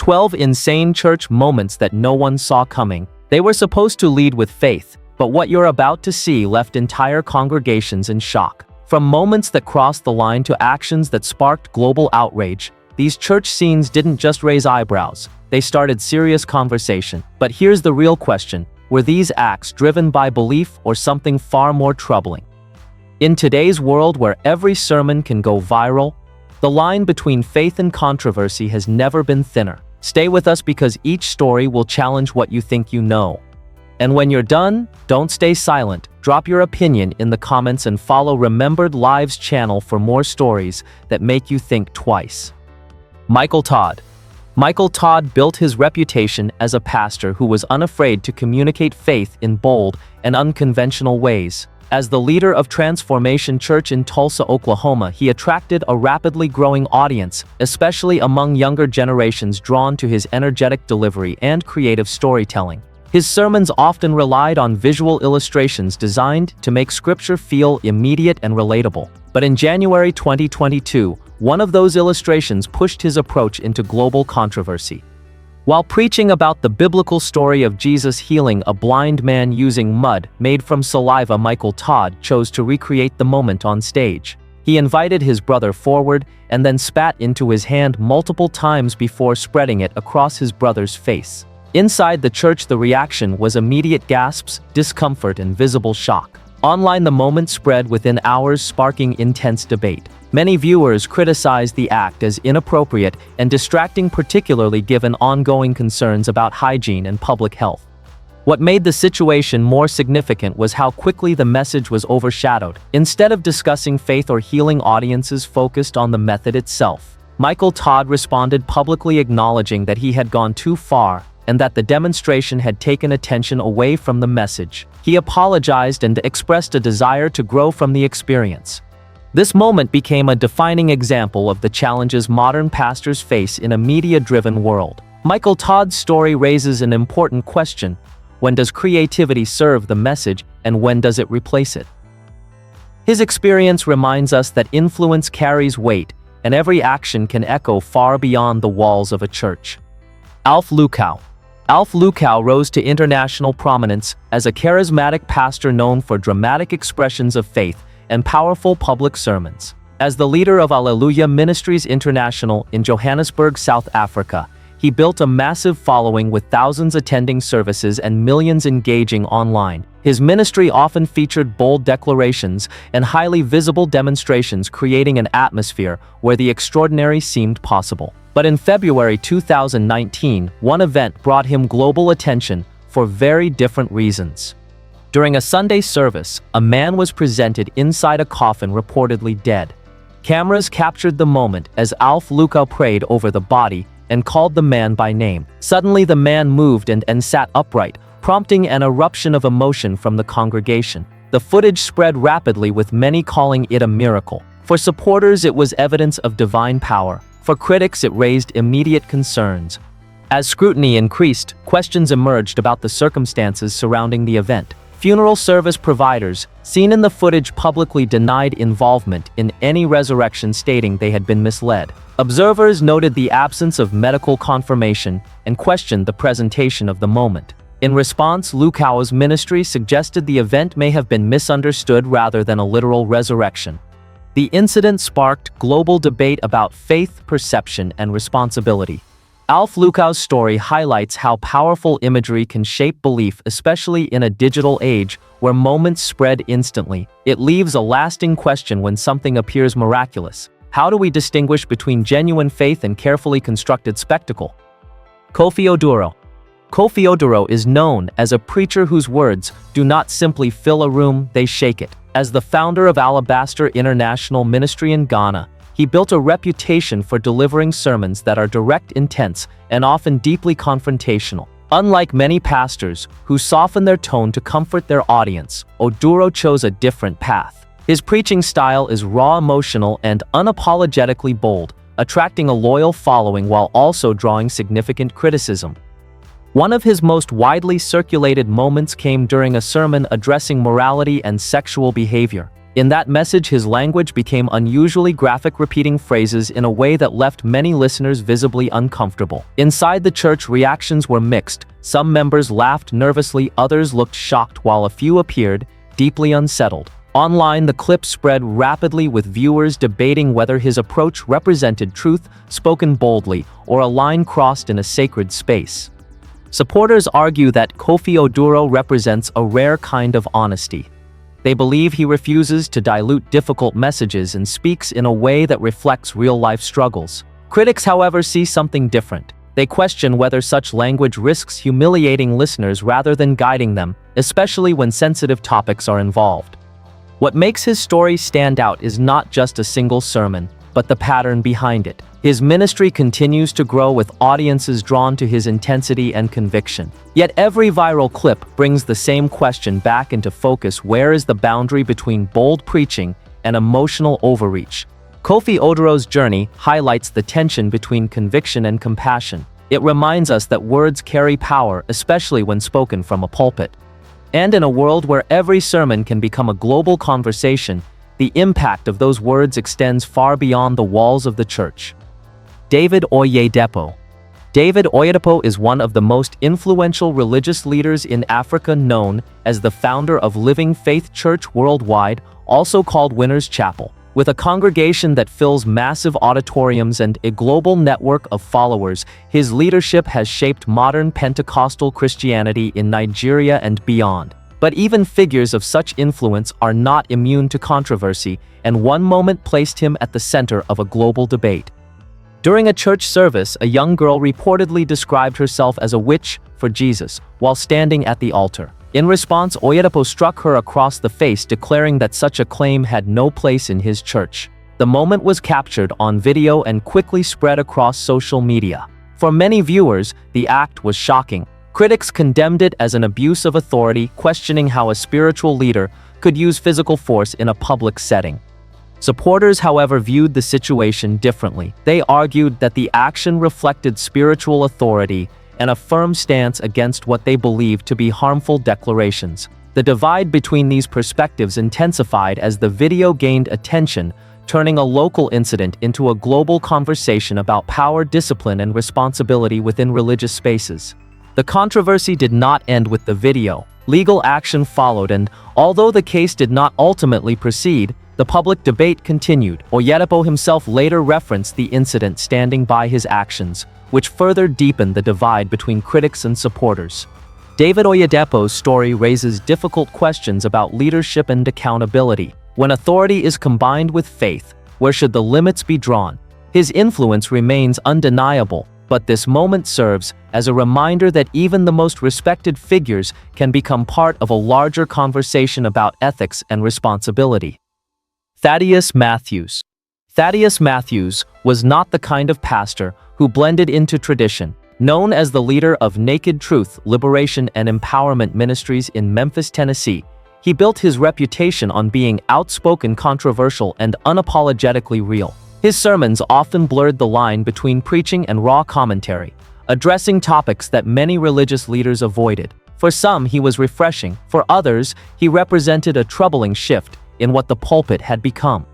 12 insane church moments that no one saw coming. They were supposed to lead with faith, but what you're about to see left entire congregations in shock. From moments that crossed the line to actions that sparked global outrage, these church scenes didn't just raise eyebrows, they started serious conversation. But here's the real question: were these acts driven by belief or something far more troubling? In today's world where every sermon can go viral, the line between faith and controversy has never been thinner. Stay with us because each story will challenge what you think you know. And when you're done, don't stay silent. Drop your opinion in the comments and follow Remembered Lives channel for more stories that make you think twice. Michael Todd. Michael Todd built his reputation as a pastor who was unafraid to communicate faith in bold and unconventional ways. As the leader of Transformation Church in Tulsa, Oklahoma, he attracted a rapidly growing audience, especially among younger generations drawn to his energetic delivery and creative storytelling. His sermons often relied on visual illustrations designed to make scripture feel immediate and relatable. But in January 2022, one of those illustrations pushed his approach into global controversy. While preaching about the biblical story of Jesus healing a blind man using mud made from saliva, Michael Todd chose to recreate the moment on stage. He invited his brother forward and then spat into his hand multiple times before spreading it across his brother's face. Inside the church, the reaction was immediate gasps, discomfort, and visible shock. Online, the moment spread within hours, sparking intense debate. Many viewers criticized the act as inappropriate and distracting, particularly given ongoing concerns about hygiene and public health. What made the situation more significant was how quickly the message was overshadowed. Instead of discussing faith or healing, audiences focused on the method itself. Michael Todd responded, publicly acknowledging that he had gone too far and that the demonstration had taken attention away from the message. He apologized and expressed a desire to grow from the experience. This moment became a defining example of the challenges modern pastors face in a media-driven world. Michael Todd's story raises an important question: when does creativity serve the message, and when does it replace it? His experience reminds us that influence carries weight, and every action can echo far beyond the walls of a church. Alf Lukow. Alf Lukow rose to international prominence as a charismatic pastor known for dramatic expressions of faith and powerful public sermons. As the leader of Alleluia Ministries International in Johannesburg, South Africa, he built a massive following with thousands attending services and millions engaging online. His ministry often featured bold declarations and highly visible demonstrations, creating an atmosphere where the extraordinary seemed possible. But in February 2019, one event brought him global attention for very different reasons. During a Sunday service, a man was presented inside a coffin, reportedly dead. Cameras captured the moment as Alf Lukow prayed over the body and called the man by name. Suddenly, the man moved and sat upright, prompting an eruption of emotion from the congregation. The footage spread rapidly, with many calling it a miracle. For supporters, it was evidence of divine power. For critics, it raised immediate concerns. As scrutiny increased, questions emerged about the circumstances surrounding the event. Funeral service providers, seen in the footage, publicly denied involvement in any resurrection, stating they had been misled. Observers noted the absence of medical confirmation and questioned the presentation of the moment. In response, Lukow's ministry suggested the event may have been misunderstood rather than a literal resurrection. The incident sparked global debate about faith, perception, and responsibility. Alf Lukow's story highlights how powerful imagery can shape belief, especially in a digital age where moments spread instantly. It leaves a lasting question: when something appears miraculous, how do we distinguish between genuine faith and carefully constructed spectacle? Kofi Oduro. Kofi Oduro is known as a preacher whose words do not simply fill a room, they shake it. As the founder of Alabaster International Ministry in Ghana, he built a reputation for delivering sermons that are direct, intense, and often deeply confrontational. Unlike many pastors who soften their tone to comfort their audience, Oduro chose a different path. His preaching style is raw, emotional, and unapologetically bold, attracting a loyal following while also drawing significant criticism. One of his most widely circulated moments came during a sermon addressing morality and sexual behavior. In that message, his language became unusually graphic, repeating phrases in a way that left many listeners visibly uncomfortable. Inside the church, reactions were mixed. Some members laughed nervously, others looked shocked, while a few appeared deeply unsettled. Online, the clip spread rapidly, with viewers debating whether his approach represented truth spoken boldly or a line crossed in a sacred space. Supporters argue that Kofi Oduro represents a rare kind of honesty. They believe he refuses to dilute difficult messages and speaks in a way that reflects real-life struggles. Critics, however, see something different. They question whether such language risks humiliating listeners rather than guiding them, especially when sensitive topics are involved. What makes his story stand out is not just a single sermon, but the pattern behind it. His ministry continues to grow, with audiences drawn to his intensity and conviction. Yet every viral clip brings the same question back into focus: where is the boundary between bold preaching and emotional overreach? Kofi Oduro's journey highlights the tension between conviction and compassion. It reminds us that words carry power, especially when spoken from a pulpit. And in a world where every sermon can become a global conversation, the impact of those words extends far beyond the walls of the church. David Oyedepo. David Oyedepo is one of the most influential religious leaders in Africa, known as the founder of Living Faith Church Worldwide, also called Winners Chapel. With a congregation that fills massive auditoriums and a global network of followers, his leadership has shaped modern Pentecostal Christianity in Nigeria and beyond. But even figures of such influence are not immune to controversy, and one moment placed him at the center of a global debate. During a church service, a young girl reportedly described herself as a witch for Jesus while standing at the altar. In response, Oyedepo struck her across the face, declaring that such a claim had no place in his church. The moment was captured on video and quickly spread across social media. For many viewers, the act was shocking. Critics condemned it as an abuse of authority, questioning how a spiritual leader could use physical force in a public setting. Supporters, however, viewed the situation differently. They argued that the action reflected spiritual authority and a firm stance against what they believed to be harmful declarations. The divide between these perspectives intensified as the video gained attention, turning a local incident into a global conversation about power, discipline, and responsibility within religious spaces. The controversy did not end with the video. Legal action followed, and although the case did not ultimately proceed, the public debate continued. Oyedepo himself later referenced the incident, standing by his actions, which further deepened the divide between critics and supporters. David Oyedepo's story raises difficult questions about leadership and accountability. When authority is combined with faith, where should the limits be drawn? His influence remains undeniable, but this moment serves as a reminder that even the most respected figures can become part of a larger conversation about ethics and responsibility. Thaddeus Matthews. Thaddeus Matthews was not the kind of pastor who blended into tradition. Known as the leader of Naked Truth, Liberation, and Empowerment Ministries in Memphis, Tennessee, he built his reputation on being outspoken, controversial, and unapologetically real. His sermons often blurred the line between preaching and raw commentary, addressing topics that many religious leaders avoided. For some, he was refreshing. For others, he represented a troubling shift in what the pulpit had become.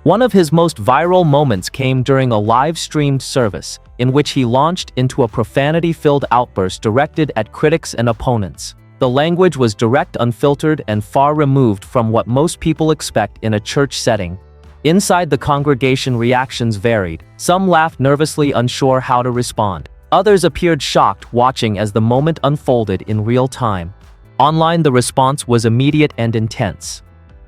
One of his most viral moments came during a live-streamed service, in which he launched into a profanity-filled outburst directed at critics and opponents. The language was direct, unfiltered, and far removed from what most people expect in a church setting. Inside the congregation, reactions varied. Some laughed nervously, unsure how to respond. Others appeared shocked, watching as the moment unfolded in real time. Online, the response was immediate and intense.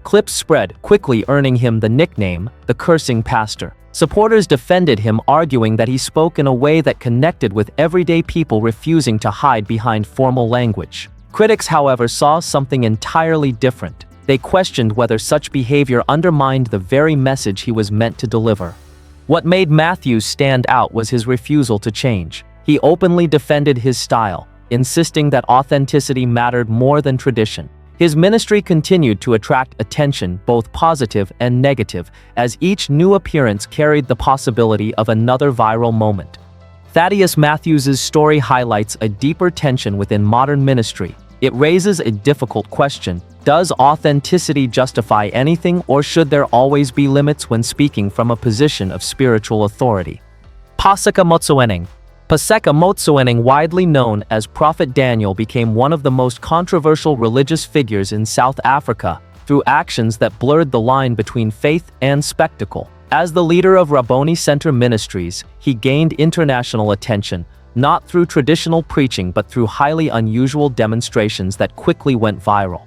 Clips spread, quickly earning him the nickname, the Cursing Pastor. Supporters defended him, arguing that he spoke in a way that connected with everyday people, refusing to hide behind formal language. Critics, however, saw something entirely different. They questioned whether such behavior undermined the very message he was meant to deliver. What made Matthews stand out was his refusal to change. He openly defended his style, insisting that authenticity mattered more than tradition. His ministry continued to attract attention, both positive and negative, as each new appearance carried the possibility of another viral moment. Thaddeus Matthews's story highlights a deeper tension within modern ministry. It raises a difficult question. Does authenticity justify anything, or should there always be limits when speaking from a position of spiritual authority? Paseka Motsoeneng. Paseka Motsoeneng, widely known as Prophet Daniel, became one of the most controversial religious figures in South Africa through actions that blurred the line between faith and spectacle. As the leader of Rabboni Center Ministries, he gained international attention, not through traditional preaching but through highly unusual demonstrations that quickly went viral.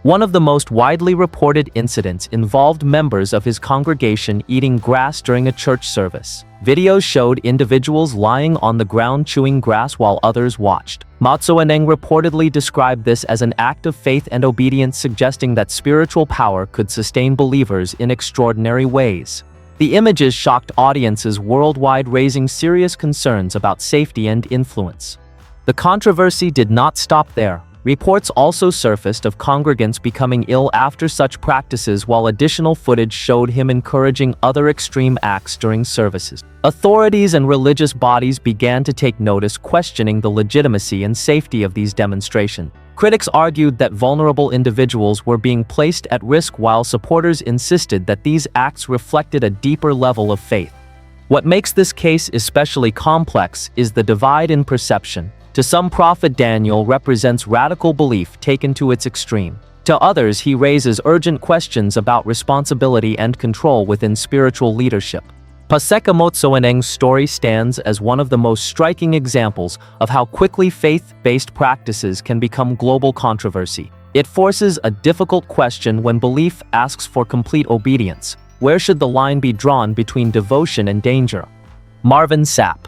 One of the most widely reported incidents involved members of his congregation eating grass during a church service. Videos showed individuals lying on the ground chewing grass while others watched. Motsoeneng reportedly described this as an act of faith and obedience, suggesting that spiritual power could sustain believers in extraordinary ways. The images shocked audiences worldwide, raising serious concerns about safety and influence. The controversy did not stop there. Reports also surfaced of congregants becoming ill after such practices, while additional footage showed him encouraging other extreme acts during services. Authorities and religious bodies began to take notice, questioning the legitimacy and safety of these demonstrations. Critics argued that vulnerable individuals were being placed at risk, while supporters insisted that these acts reflected a deeper level of faith. What makes this case especially complex is the divide in perception. To some, Prophet Daniel represents radical belief taken to its extreme. To others, he raises urgent questions about responsibility and control within spiritual leadership. Paseka Motsoeneng's story stands as one of the most striking examples of how quickly faith-based practices can become global controversy. It forces a difficult question when belief asks for complete obedience. Where should the line be drawn between devotion and danger? Marvin Sapp.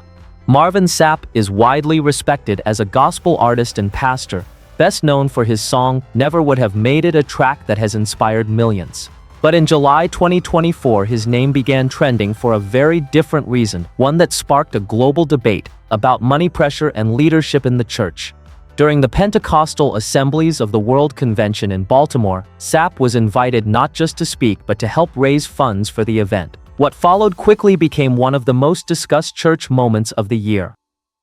Marvin Sapp is widely respected as a gospel artist and pastor, best known for his song "Never Would Have Made It," a track that has inspired millions. But in July 2024, his name began trending for a very different reason, one that sparked a global debate about money pressure and leadership in the church. During the Pentecostal Assemblies of the World Convention in Baltimore, Sapp was invited not just to speak but to help raise funds for the event. What followed quickly became one of the most discussed church moments of the year.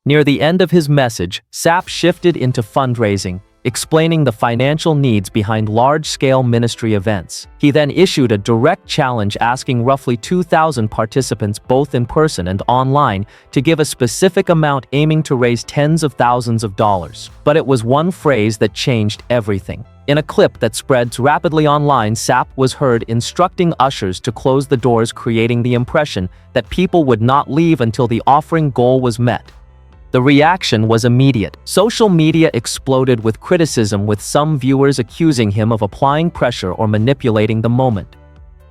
Near the end of his message, Sapp shifted into fundraising, explaining the financial needs behind large-scale ministry events. He then issued a direct challenge, asking roughly 2,000 participants, both in person and online, to give a specific amount, aiming to raise tens of thousands of dollars. But it was one phrase that changed everything. In a clip that spreads rapidly online, Sapp was heard instructing ushers to close the doors, creating the impression that people would not leave until the offering goal was met. The reaction was immediate. Social media exploded with criticism, with some viewers accusing him of applying pressure or manipulating the moment.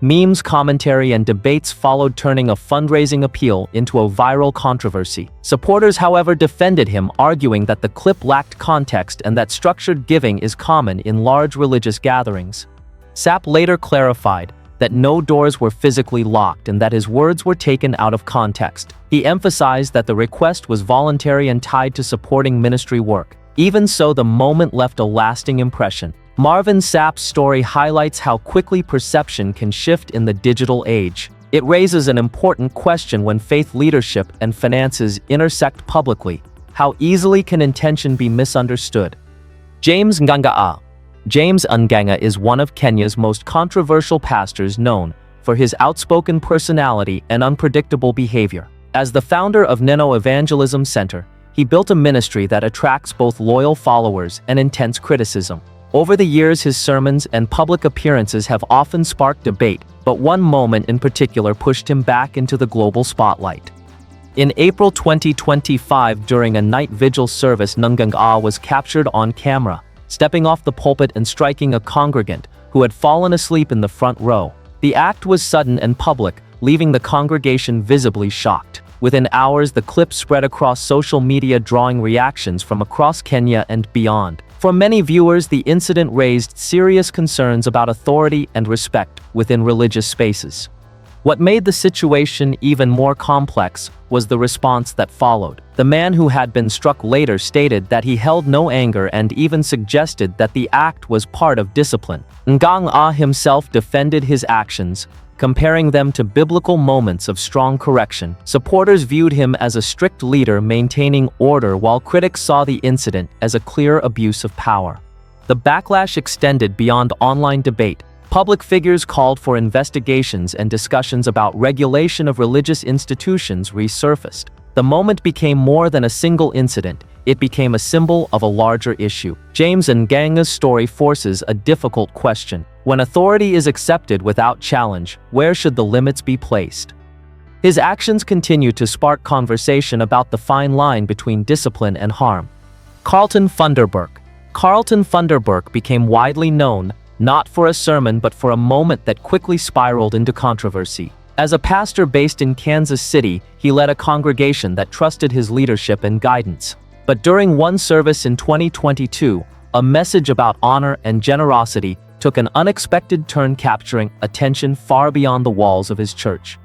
Memes, commentary, and debates followed, turning a fundraising appeal into a viral controversy. Supporters, however, defended him, arguing that the clip lacked context and that structured giving is common in large religious gatherings. Sapp later clarified that no doors were physically locked and that his words were taken out of context. He emphasized that the request was voluntary and tied to supporting ministry work. Even so, the moment left a lasting impression. Marvin Sapp's story highlights how quickly perception can shift in the digital age. It raises an important question: when faith leadership and finances intersect publicly, how easily can intention be misunderstood? James Ngangaa. James Ngangaa is one of Kenya's most controversial pastors, known for his outspoken personality and unpredictable behavior. As the founder of Neno Evangelism Center, he built a ministry that attracts both loyal followers and intense criticism. Over the years, his sermons and public appearances have often sparked debate, but one moment in particular pushed him back into the global spotlight. In April 2025, during a night vigil service, Ngangaa was captured on camera, stepping off the pulpit and striking a congregant who had fallen asleep in the front row. The act was sudden and public, leaving the congregation visibly shocked. Within hours, the clip spread across social media, drawing reactions from across Kenya and beyond. For many viewers, the incident raised serious concerns about authority and respect within religious spaces. What made the situation even more complex was the response that followed. The man who had been struck later stated that he held no anger and even suggested that the act was part of discipline. Ngangaa himself defended his actions, comparing them to biblical moments of strong correction. Supporters viewed him as a strict leader maintaining order, while critics saw the incident as a clear abuse of power. The backlash extended beyond online debate. Public figures called for investigations and discussions about regulation of religious institutions resurfaced. The moment became more than a single incident. It became a symbol of a larger issue. James Nganga's story forces a difficult question. When authority is accepted without challenge, where should the limits be placed? His actions continue to spark conversation about the fine line between discipline and harm. Carlton Funderburk. Carlton Funderburk became widely known, not for a sermon but for a moment that quickly spiraled into controversy. As a pastor based in Kansas City, he led a congregation that trusted his leadership and guidance. But during one service in 2022, a message about honor and generosity took an unexpected turn, capturing attention far beyond the walls of his church.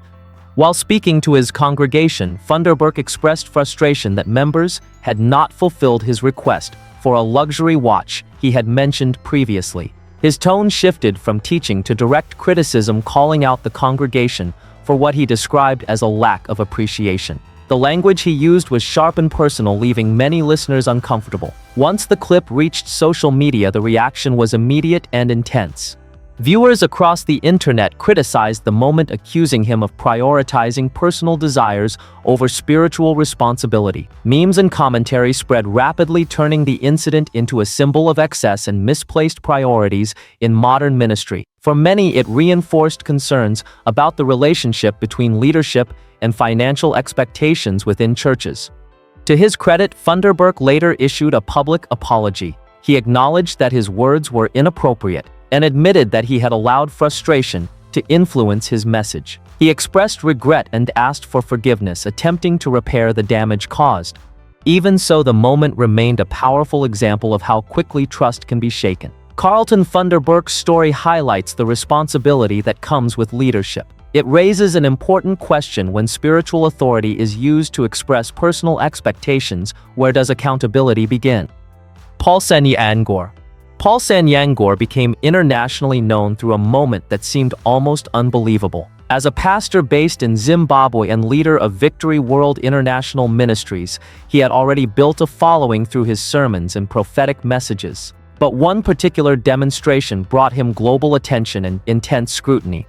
While speaking to his congregation, Funderburk expressed frustration that members had not fulfilled his request for a luxury watch he had mentioned previously. His tone shifted from teaching to direct criticism, calling out the congregation for what he described as a lack of appreciation. The language he used was sharp and personal, leaving many listeners uncomfortable. Once the clip reached social media, the reaction was immediate and intense. Viewers across the internet criticized the moment, accusing him of prioritizing personal desires over spiritual responsibility. Memes and commentary spread rapidly, turning the incident into a symbol of excess and misplaced priorities in modern ministry. For many, it reinforced concerns about the relationship between leadership and financial expectations within churches. To his credit, Funderburk later issued a public apology. He acknowledged that his words were inappropriate and admitted that he had allowed frustration to influence his message. He expressed regret and asked for forgiveness, attempting to repair the damage caused. Even so, the moment remained a powerful example of how quickly trust can be shaken. Carlton Funderburk's story highlights the responsibility that comes with leadership. It raises an important question: when spiritual authority is used to express personal expectations, where does accountability begin? Paul Sanyangor. Paul Sanyangor became internationally known through a moment that seemed almost unbelievable. As a pastor based in Zimbabwe and leader of Victory World International Ministries, he had already built a following through his sermons and prophetic messages. But one particular demonstration brought him global attention and intense scrutiny.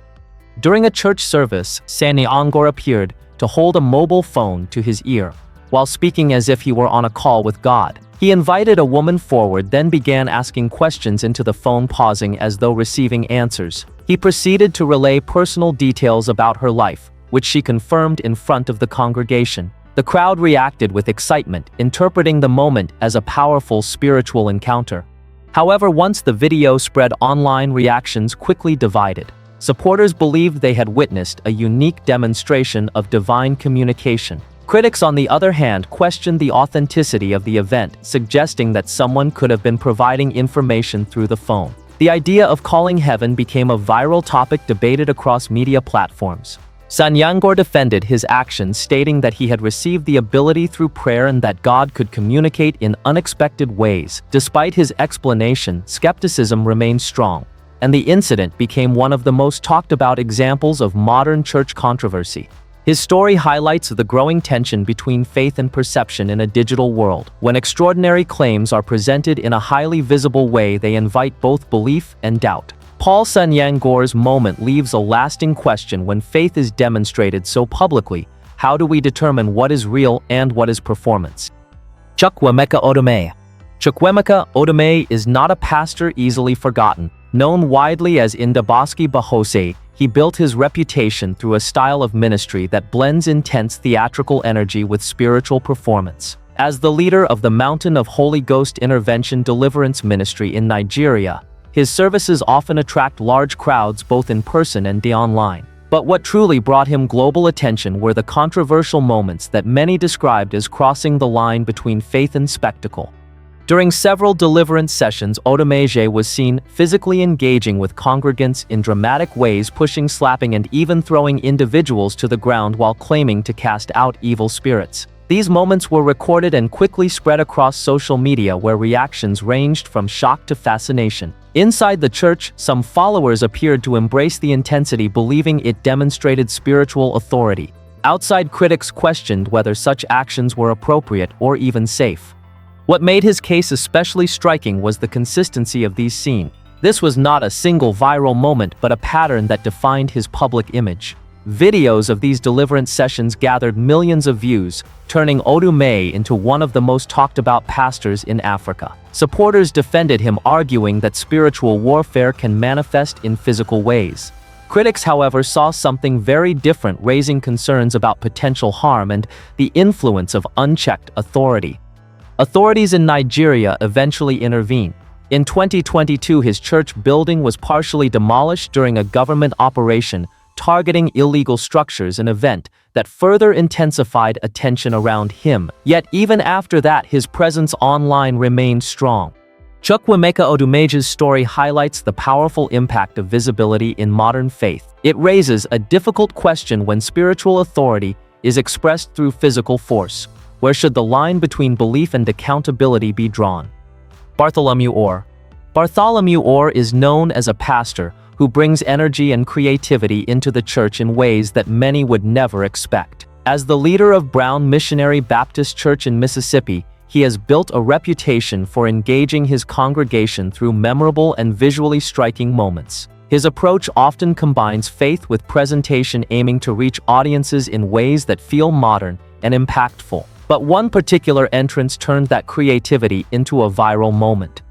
During a church service, Sanyangor appeared to hold a mobile phone to his ear, while speaking as if he were on a call with God. He invited a woman forward, then began asking questions into the phone, pausing as though receiving answers. He proceeded to relay personal details about her life, which she confirmed in front of the congregation. The crowd reacted with excitement, interpreting the moment as a powerful spiritual encounter. However, once the video spread online, reactions quickly divided. Supporters believed they had witnessed a unique demonstration of divine communication. Critics, on the other hand, questioned the authenticity of the event, suggesting that someone could have been providing information through the phone. The idea of calling heaven became a viral topic debated across media platforms. Sanyangor defended his actions, stating that he had received the ability through prayer and that God could communicate in unexpected ways. Despite his explanation, skepticism remained strong, and the incident became one of the most talked about examples of modern church controversy. His story highlights the growing tension between faith and perception in a digital world. When extraordinary claims are presented in a highly visible way, they invite both belief and doubt. Paul Sanyangor's moment leaves a lasting question: when faith is demonstrated so publicly, how do we determine what is real and what is performance? Chukwemeka Odome. Chukwemeka Odome is not a pastor easily forgotten. Known widely as Indabaski Bahose, he built his reputation through a style of ministry that blends intense theatrical energy with spiritual performance. As the leader of the Mountain of Holy Ghost Intervention Deliverance Ministry in Nigeria, his services often attract large crowds both in person and online. But what truly brought him global attention were the controversial moments that many described as crossing the line between faith and spectacle. During several deliverance sessions, Odumeje was seen physically engaging with congregants in dramatic ways, pushing, slapping, and even throwing individuals to the ground while claiming to cast out evil spirits. These moments were recorded and quickly spread across social media, where reactions ranged from shock to fascination. Inside the church, some followers appeared to embrace the intensity, believing it demonstrated spiritual authority. Outside, critics questioned whether such actions were appropriate or even safe. What made his case especially striking was the consistency of these scenes. This was not a single viral moment but a pattern that defined his public image. Videos of these deliverance sessions gathered millions of views, turning Odume into one of the most talked about pastors in Africa. Supporters defended him, arguing that spiritual warfare can manifest in physical ways. Critics, however, saw something very different, raising concerns about potential harm and the influence of unchecked authority. Authorities in Nigeria eventually intervened. In 2022, his church building was partially demolished during a government operation targeting illegal structures, an event that further intensified attention around him. Yet even after that, his presence online remained strong. Chukwuemeka Odumeji's story highlights the powerful impact of visibility in modern faith. It raises a difficult question: when spiritual authority is expressed through physical force, where should the line between belief and accountability be drawn? Bartholomew Orr. Bartholomew Orr is known as a pastor who brings energy and creativity into the church in ways that many would never expect. As the leader of Brown Missionary Baptist Church in Mississippi, he has built a reputation for engaging his congregation through memorable and visually striking moments. His approach often combines faith with presentation, aiming to reach audiences in ways that feel modern and impactful. But one particular entrance turned that creativity into a viral moment.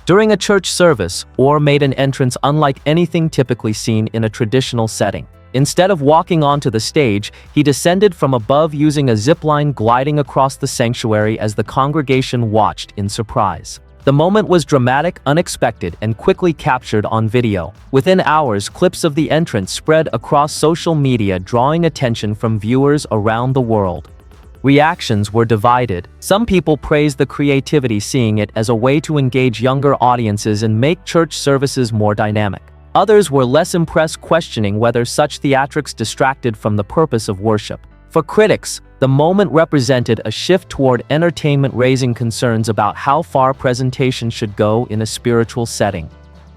During a church service, Orr made an entrance unlike anything typically seen in a traditional setting. Instead of walking onto the stage, he descended from above using a zipline, gliding across the sanctuary as the congregation watched in surprise. The moment was dramatic, unexpected, and quickly captured on video. Within hours, clips of the entrance spread across social media, drawing attention from viewers around the world. Reactions were divided. Some people praised the creativity, seeing it as a way to engage younger audiences and make church services more dynamic. Others were less impressed, questioning whether such theatrics distracted from the purpose of worship. For critics, the moment represented a shift toward entertainment, raising concerns about how far presentation should go in a spiritual setting.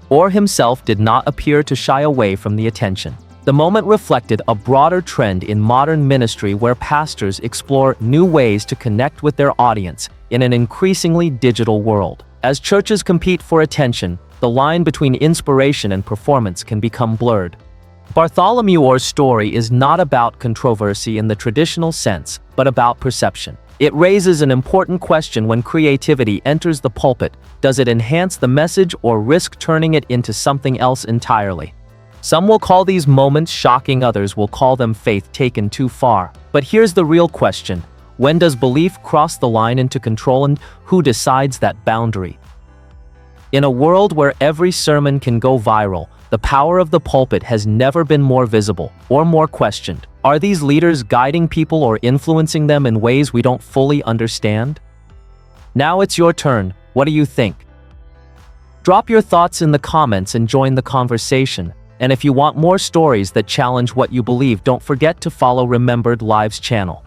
Orr himself did not appear to shy away from the attention. The moment reflected a broader trend in modern ministry, where pastors explore new ways to connect with their audience in an increasingly digital world. As churches compete for attention, the line between inspiration and performance can become blurred. Bartholomew Orr's story is not about controversy in the traditional sense, but about perception. It raises an important question: when creativity enters the pulpit, does it enhance the message or risk turning it into something else entirely? Some will call these moments shocking, others will call them faith taken too far. But here's the real question: when does belief cross the line into control, and who decides that boundary? In a world where every sermon can go viral, the power of the pulpit has never been more visible or more questioned. Are these leaders guiding people or influencing them in ways we don't fully understand? Now it's your turn. What do you think? Drop your thoughts in the comments and join the conversation. And if you want more stories that challenge what you believe, don't forget to follow Remembered Lives channel.